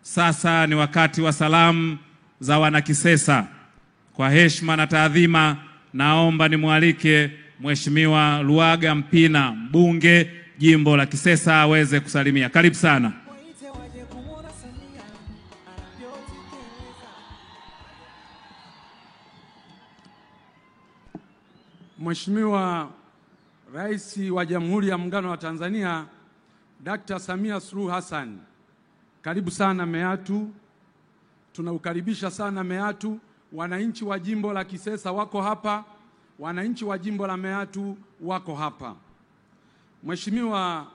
Sasa ni wakati wa salamu za Wanakisesa. Kwa heshima na taadhima, naomba nimwalike Mheshimiwa Luhaga Mpina, mbunge jimbo la Kisesa, aweze kusalimia. Karibu sana. Mheshimiwa Rais wa Jamhuri ya Muungano wa Tanzania Dr. Samia Suluhu Hassan, karibu sana Meatu. Tunaukaribisha sana Meatu. Wananchi wa jimbo la Kisesa wako hapa, wananchi wa jimbo la Meatu wako hapa. Mheshimiwa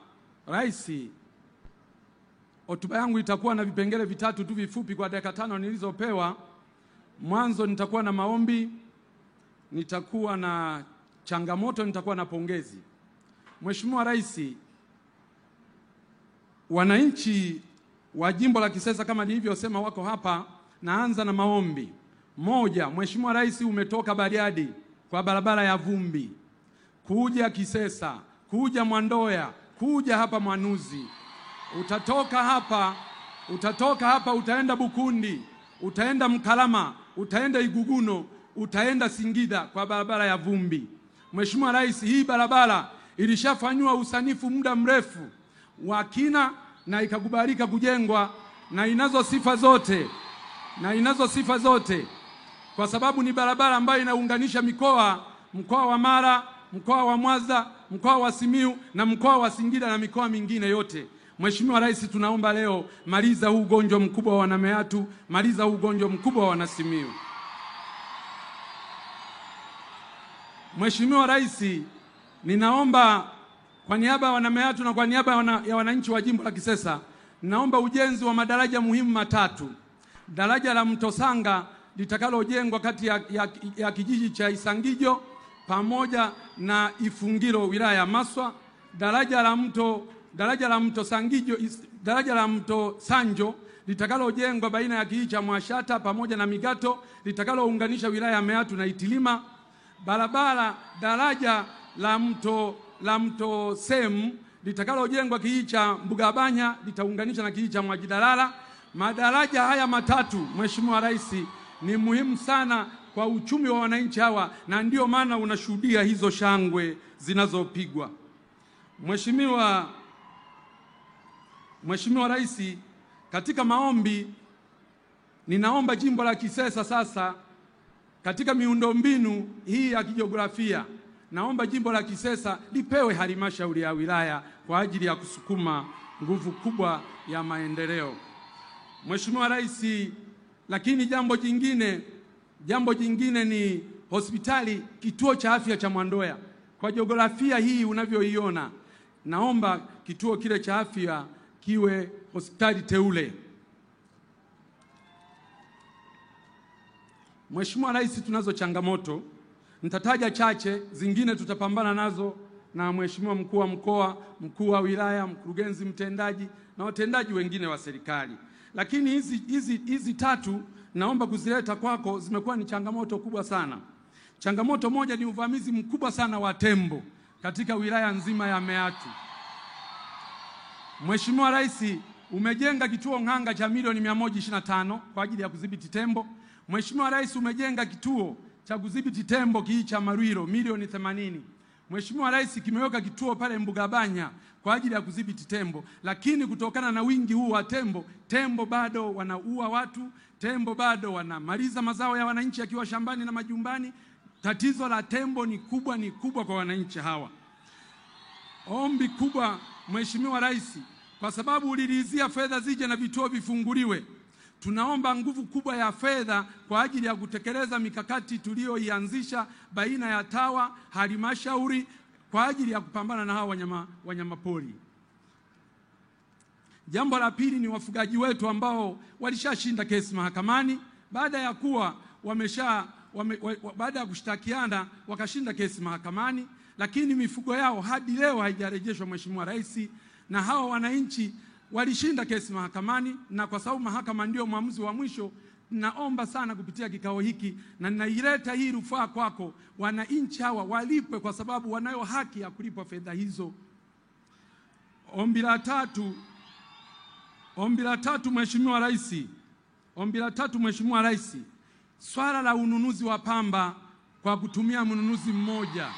Rais, hotuba yangu itakuwa na vipengele vitatu tu vifupi kwa dakika 5 nilizopewa. Mwanzo nitakuwa na maombi, nitakuwa na changamoto, nitakuwa na pongezi. Mheshimiwa Rais, wananchi wa jimbo la Kisesa kama nilivyosema wako hapa. Naanza na maombi. Moja, Mheshimiwa Rais, umetoka Bariadi kwa barabara ya vumbi kuja Kisesa, kuja Mwandoya, kuja hapa Mwanuzi. Utatoka hapa utaenda Bukundi, utaenda Mkalama, utaenda Iguguno, utaenda Singida kwa barabara ya vumbi. Mheshimiwa Rais, hii barabara ilishafanywa usanifu muda mrefu wa kina na ikakubalika kujengwa na inazo sifa zote kwa sababu ni barabara ambayo inaunganisha mkoa wa Mara, mkoa wa Mwanza, mkoa wa Simiyu na mkoa wa Singida na mikoa mingine yote. Mheshimiwa Rais, tunaomba leo maliza huu ugonjwa mkubwa wa Wanameatu, maliza huu ugonjwa mkubwa wa Wanasimiyu. Mheshimiwa Rais, ninaomba kwa niaba ya Wanameatu na kwa niaba ya wananchi wa jimbo la Kisesa, naomba ujenzi wa madaraja muhimu matatu. Daraja la Mto Sanga litakalojengwa kati ya kijiji cha Isangijo pamoja na Ifungiro wilaya ya Maswa. Daraja la Mto Sanjo litakalojengwa baina ya kijiji cha Mwashata pamoja na Migato litakalounganisha wilaya ya Meatu na Itilima. Daraja la Mto Semu litakalojengwa kijiji cha Mbugabanya litaunganisha na kijiji cha Mwajidalala. Madaraja haya matatu, Mheshimiwa Rais, ni muhimu sana kwa uchumi wa wananchi hawa na ndio maana unashuhudia hizo shangwe zinazopigwa. Mheshimiwa Rais, katika maombi ninaomba jimbo la Kisesa sasa katika miundombinu hii ya kijiografia, naomba jimbo la Kisesa lipewe halmashauri ya wilaya kwa ajili ya kusukuma nguvu kubwa ya maendeleo. Mheshimiwa Rais, lakini jambo jingine ni hospitali, kituo cha afya cha Mwandoya. Kwa jiografia hii unavyoiona, naomba kituo kile cha afya kiwe hospitali teule. Mheshimiwa Rais, tunazo changamoto, nitataja chache, zingine tutapambana nazo na Mheshimiwa mkuu wa mkoa, mkuu wa wilaya, mkurugenzi mtendaji na watendaji wengine wa serikali. Lakini hizi tatu naomba kuzileta kwako, zimekuwa ni changamoto kubwa sana. Changamoto moja ni uvamizi mkubwa sana wa tembo katika wilaya nzima ya Meatu. Mheshimiwa Rais, umejenga kituo Ng'anga cha milioni 125 kwa ajili ya kudhibiti tembo. Mheshimiwa Rais, umejenga kituo cha kudhibiti tembo kijiji cha Marwiro milioni 80. Mheshimiwa Rais, kimeweka kituo pale Mbugabanya kwa ajili ya kudhibiti tembo, lakini kutokana na wingi huu wa tembo bado wanaua watu, tembo bado wanamaliza mazao ya wananchi akiwa shambani na majumbani. Tatizo la tembo ni kubwa kwa wananchi hawa. Ombi kubwa Mheshimiwa Rais, kwa sababu uliridhia fedha zije na vituo vifunguliwe, tunaomba nguvu kubwa ya fedha kwa ajili ya kutekeleza mikakati tuliyoianzisha baina ya TAWA, halmashauri kwa ajili ya kupambana na hawa wanyama pori. Jambo la pili ni wafugaji wetu ambao walishashinda kesi mahakamani baada ya kushtakiana wakashinda kesi mahakamani, lakini mifugo yao hadi leo haijarejeshwa Mheshimiwa Rais, na hawa wananchi walishinda kesi mahakamani, na kwa sababu mahakama ndio mwamuzi wa mwisho, naomba sana kupitia kikao hiki na ninaileta hii rufaa kwako, wananchi hawa walipwe kwa sababu wanayo haki ya kulipwa fedha hizo. Ombi la tatu Ombi la tatu Mheshimiwa Rais, swala la ununuzi wa pamba kwa kutumia mnunuzi mmoja.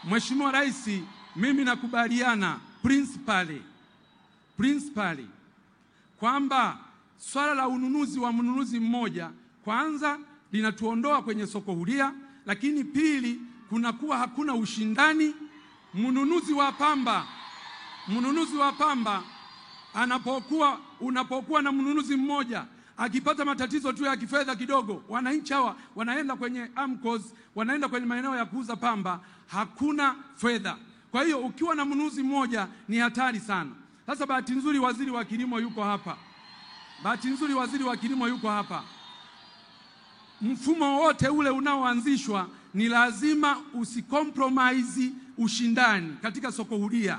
Mheshimiwa Rais, mimi nakubaliana principally kwamba swala la ununuzi wa mnunuzi mmoja kwanza linatuondoa kwenye soko huria, lakini pili kunakuwa hakuna ushindani. Mnunuzi wa pamba unapokuwa na mnunuzi mmoja, akipata matatizo tu ya kifedha kidogo, wananchi hawa wanaenda kwenye AMCOS, wanaenda kwenye maeneo ya kuuza pamba, hakuna fedha. Kwa hiyo ukiwa na mnunuzi mmoja ni hatari sana. Sasa bahati nzuri waziri wa kilimo yuko hapa. Mfumo wote ule unaoanzishwa ni lazima usicompromise ushindani katika soko huria.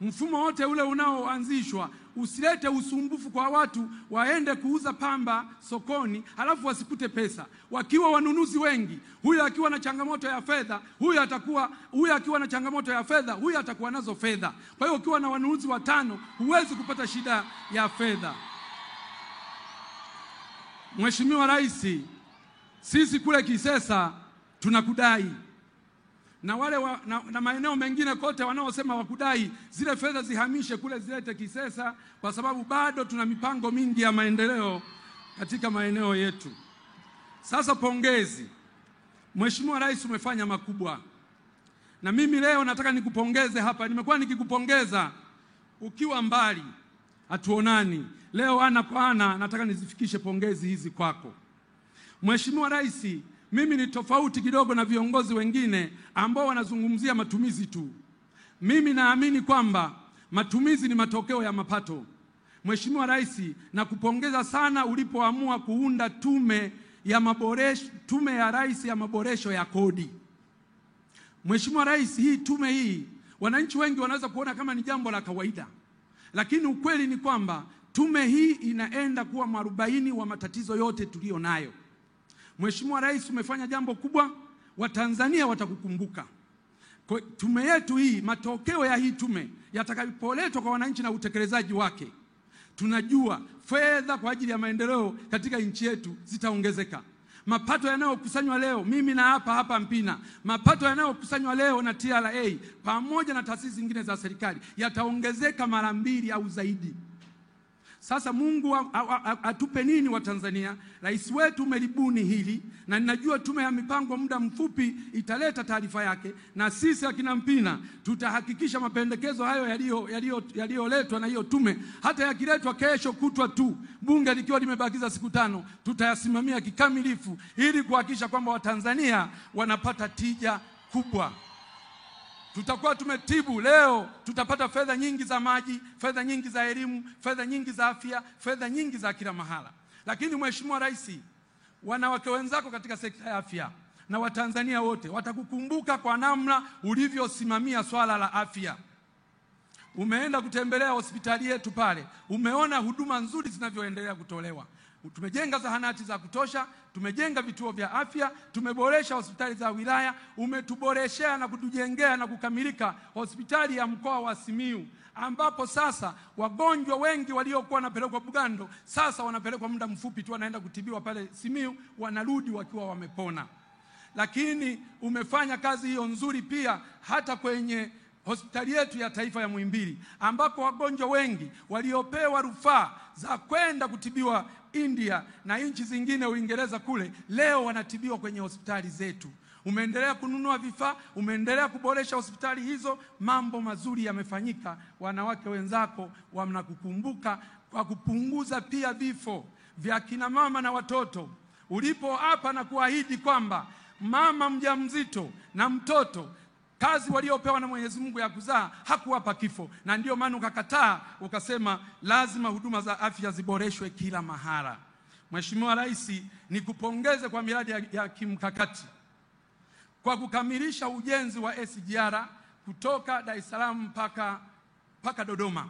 Mfumo wote ule unaoanzishwa usilete usumbufu kwa watu waende kuuza pamba sokoni halafu wasikute pesa. Wakiwa wanunuzi wengi, huyu akiwa na changamoto ya fedha, huyu akiwa na changamoto ya fedha, huyu atakuwa nazo fedha. Kwa hiyo ukiwa na wanunuzi watano, huwezi kupata shida ya fedha. Mheshimiwa Rais, sisi kule Kisesa tunakudai. Na wale na maeneo mengine kote wanaosema wakudai zile fedha zihamishe kule zilete Kisesa, kwa sababu bado tuna mipango mingi ya maendeleo katika maeneo yetu. Sasa pongezi. Mheshimiwa Rais, umefanya makubwa. Na mimi leo nataka nikupongeze hapa. Nimekuwa nikikupongeza ukiwa mbali, hatuonani. Leo ana kwa ana nataka nizifikishe pongezi hizi kwako. Mheshimiwa Rais, mimi ni tofauti kidogo na viongozi wengine ambao wanazungumzia matumizi tu. Mimi naamini kwamba matumizi ni matokeo ya mapato. Mheshimiwa Rais, nakupongeza sana ulipoamua kuunda tume ya Rais ya maboresho ya kodi. Mheshimiwa Rais, hii tume hii wananchi wengi wanaweza kuona kama ni jambo la kawaida. Lakini ukweli ni kwamba tume hii inaenda kuwa mwarobaini wa matatizo yote tulio nayo. Mheshimiwa Rais, umefanya jambo kubwa, Watanzania watakukumbuka. Kwa tume yetu hii, matokeo ya hii tume yatakapoletwa kwa wananchi na utekelezaji wake, tunajua fedha kwa ajili ya maendeleo katika nchi yetu zitaongezeka. Mapato yanayokusanywa leo, mimi na hapa Mpina, mapato yanayokusanywa leo na TRA pamoja na taasisi zingine za serikali yataongezeka mara 2 au zaidi. Sasa Mungu atupe nini wa Tanzania? Rais wetu umelibuni hili, na ninajua tume ya mipango muda mfupi italeta taarifa yake, na sisi akina Mpina tutahakikisha mapendekezo hayo yaliyoletwa na hiyo tume, hata yakiletwa kesho kutwa tu, bunge likiwa limebakiza siku 5, tutayasimamia kikamilifu ili kuhakikisha kwamba Watanzania wanapata tija kubwa. Tutakuwa tumetibu leo, tutapata fedha nyingi za maji, fedha nyingi za elimu, fedha nyingi za afya, fedha nyingi za kila mahala. Lakini Mheshimiwa Rais, wanawake wenzako katika sekta ya afya na Watanzania wote watakukumbuka kwa namna ulivyosimamia swala la afya. Umeenda kutembelea hospitali yetu pale, umeona huduma nzuri zinavyoendelea kutolewa. Tumejenga zahanati za kutosha, tumejenga vituo vya afya, tumeboresha hospitali za wilaya, umetuboreshea na kutujengea na kukamilika hospitali ya mkoa wa Simiyu, ambapo sasa wagonjwa wengi waliokuwa wanapelekwa Bugando sasa wanapelekwa muda mfupi tu, wanaenda kutibiwa pale Simiyu, wanarudi wakiwa wamepona. Lakini umefanya kazi hiyo nzuri pia hata kwenye hospitali yetu ya taifa ya Muhimbili, ambako wagonjwa wengi waliopewa rufaa za kwenda kutibiwa India na nchi zingine, Uingereza kule, leo wanatibiwa kwenye hospitali zetu. Umeendelea kununua vifaa, umeendelea kuboresha hospitali hizo, mambo mazuri yamefanyika. Wanawake wenzako wanakukumbuka kwa kupunguza pia vifo vya kina mama na watoto. Ulipo hapa na kuahidi kwamba mama mjamzito na mtoto kazi waliopewa na Mwenyezi Mungu ya kuzaa hakuwapa kifo, na ndio maana ukakataa ukasema lazima huduma za afya ziboreshwe kila mahala. Mheshimiwa Rais, nikupongeze kwa miradi ya kimkakati kwa kukamilisha ujenzi wa SGR kutoka Dar es Salaam mpaka Dodoma,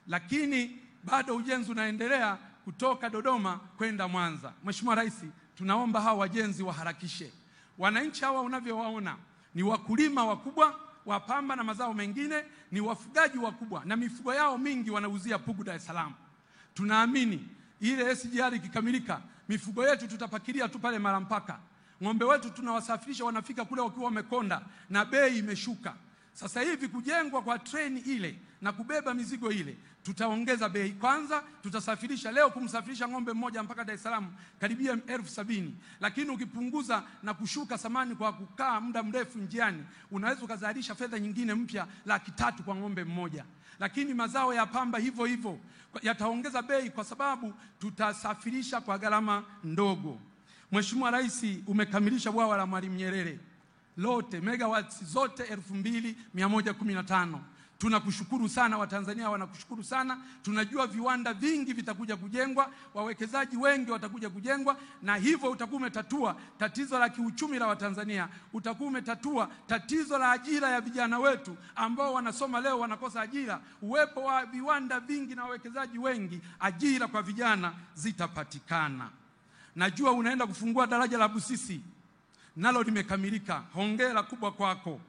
lakini bado ujenzi unaendelea kutoka Dodoma kwenda Mwanza. Mheshimiwa Rais, tunaomba hawa wajenzi waharakishe. Wananchi hawa unavyowaona ni wakulima wakubwa, wa pamba na mazao mengine ni wafugaji wakubwa na mifugo yao mingi wanauzia Pugu Dar es Salaam. Tunaamini ile SGR ikikamilika, mifugo yetu tutapakilia tu pale Malampaka. Ng'ombe wetu tunawasafirisha wanafika kule wakiwa wamekonda na bei imeshuka. Sasa hivi kujengwa kwa treni ile na kubeba mizigo ile, tutaongeza bei. Kwanza tutasafirisha leo, kumsafirisha ng'ombe mmoja mpaka Dar es Salaam karibia 70,000, lakini ukipunguza na kushuka samani kwa kukaa muda mrefu njiani, unaweza ukazalisha fedha nyingine mpya 300,000 kwa ng'ombe mmoja. Lakini mazao ya pamba hivyo hivyo yataongeza bei kwa sababu tutasafirisha kwa gharama ndogo. Mheshimiwa Rais, umekamilisha bwawa la Mwalimu Nyerere lote, megawatts zote 2115. Tunakushukuru sana, Watanzania wanakushukuru sana. Tunajua viwanda vingi vitakuja kujengwa, wawekezaji wengi watakuja kujengwa, na hivyo utakuwa umetatua tatizo la kiuchumi la Watanzania. Utakuwa umetatua tatizo la ajira ya vijana wetu ambao wanasoma leo wanakosa ajira. Uwepo wa viwanda vingi na wawekezaji wengi, ajira kwa vijana zitapatikana. Najua unaenda kufungua daraja la Busisi, nalo limekamilika. Hongera kubwa kwako.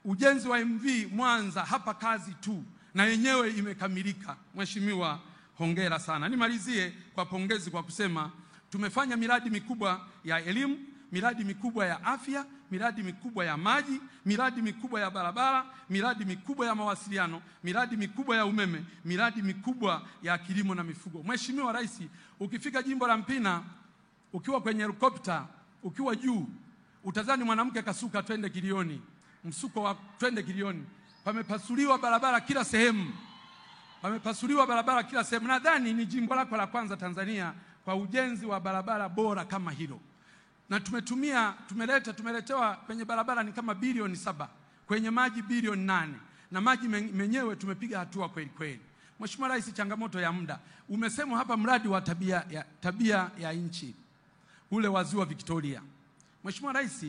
Ujenzi wa MV Mwanza hapa kazi tu, na yenyewe imekamilika. Mheshimiwa, hongera sana. Nimalizie kwa pongezi kwa kusema tumefanya miradi mikubwa ya elimu, miradi mikubwa ya afya, miradi mikubwa ya maji, miradi mikubwa ya barabara, miradi mikubwa ya mawasiliano, miradi mikubwa ya umeme, miradi mikubwa ya kilimo na mifugo. Mheshimiwa Rais, ukifika jimbo la Mpina, ukiwa kwenye helikopta, ukiwa juu, utazani mwanamke kasuka twende Kilioni. Msuko wa twende Kilioni. Pamepasuliwa barabara kila sehemu. Pamepasuliwa barabara kila sehemu. Nadhani ni jimbo lako la kwanza Tanzania kwa ujenzi wa barabara bora kama hilo. Na tumeletewa kwenye barabara ni kama bilioni 7, kwenye maji bilioni 8. Na maji menyewe tumepiga hatua kweli kweli. Mheshimiwa Rais, changamoto ya muda. Umesema hapa mradi wa tabia ya nchi ule wa Ziwa Victoria. Mheshimiwa Rais,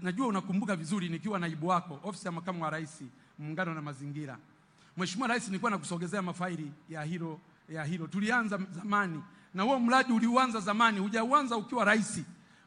najua unakumbuka vizuri nikiwa naibu wako ofisi ya makamu wa rais muungano na mazingira. Mheshimiwa Rais, nilikuwa nakusogezea mafaili ya hilo. Tulianza zamani na huo mradi uliuanza zamani, hujauanza ukiwa rais.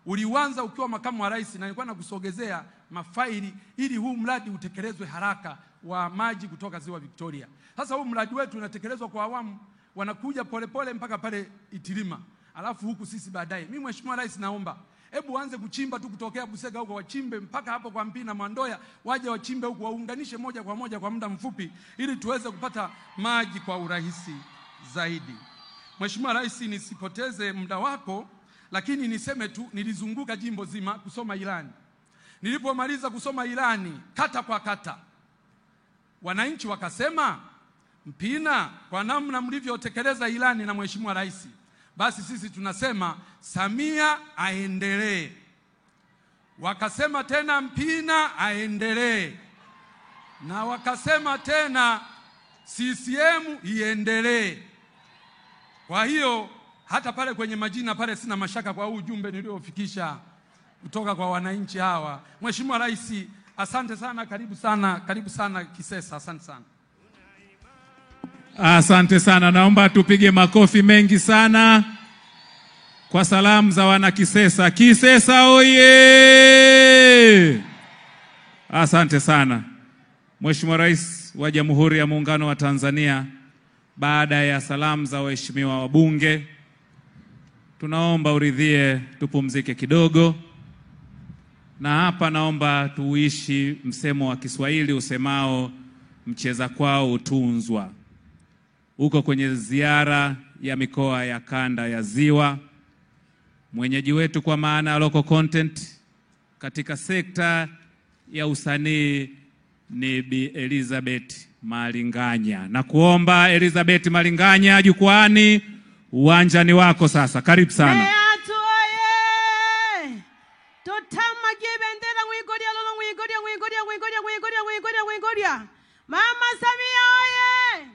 Uliuanza ukiwa makamu wa rais, na nilikuwa nakusogezea mafaili ili huu mradi utekelezwe haraka wa maji kutoka Ziwa Victoria. Sasa huu mradi wetu unatekelezwa kwa awamu, wanakuja polepole mpaka pale Itilima. Alafu huku sisi baadaye. Mimi Mheshimiwa Rais, naomba hebu anze kuchimba tu kutokea Busega huko, wachimbe mpaka hapo kwa Mpina Mwandoya, waje wachimbe huko, waunganishe moja kwa moja kwa muda mfupi ili tuweze kupata maji kwa urahisi zaidi. Mheshimiwa Rais, nisipoteze muda wako, lakini niseme tu nilizunguka jimbo zima kusoma ilani. Nilipomaliza kusoma ilani kata kwa kata, wananchi wakasema, Mpina, kwa namna mlivyotekeleza ilani na Mheshimiwa Rais, basi sisi tunasema Samia aendelee. Wakasema tena Mpina aendelee. Na wakasema tena CCM iendelee. Kwa hiyo hata pale kwenye majina pale sina mashaka kwa ujumbe niliofikisha kutoka kwa wananchi hawa. Mheshimiwa Rais, asante sana, karibu sana Kisesa, asante sana. Asante sana, naomba tupige makofi mengi sana kwa salamu za wana Kisesa. Kisesa oye! Asante sana. Mheshimiwa Rais wa Jamhuri ya Muungano wa Tanzania, baada ya salamu za waheshimiwa wabunge, tunaomba uridhie tupumzike kidogo. Na hapa naomba tuishi msemo wa Kiswahili usemao mcheza kwao utunzwa. Uko kwenye ziara ya mikoa ya kanda ya Ziwa. Mwenyeji wetu kwa maana ya local content katika sekta ya usanii ni Bi Elizabeth Malinganya. Na kuomba Elizabeth Malinganya jukwani, uwanjani wako sasa. Karibu sana. Mama Samia oye!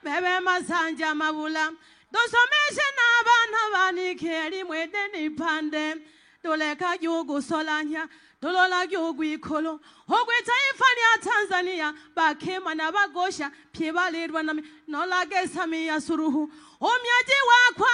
Bebe Masanja Mabula, dosomeshe na bana banikeli mwede nipande, doleka jugu solanya, dolola jugu ikolo, hogwe taifa ya Tanzania, bakema na bagosha, piebalirwa na nolage Samia Suluhu, omyaji wakwa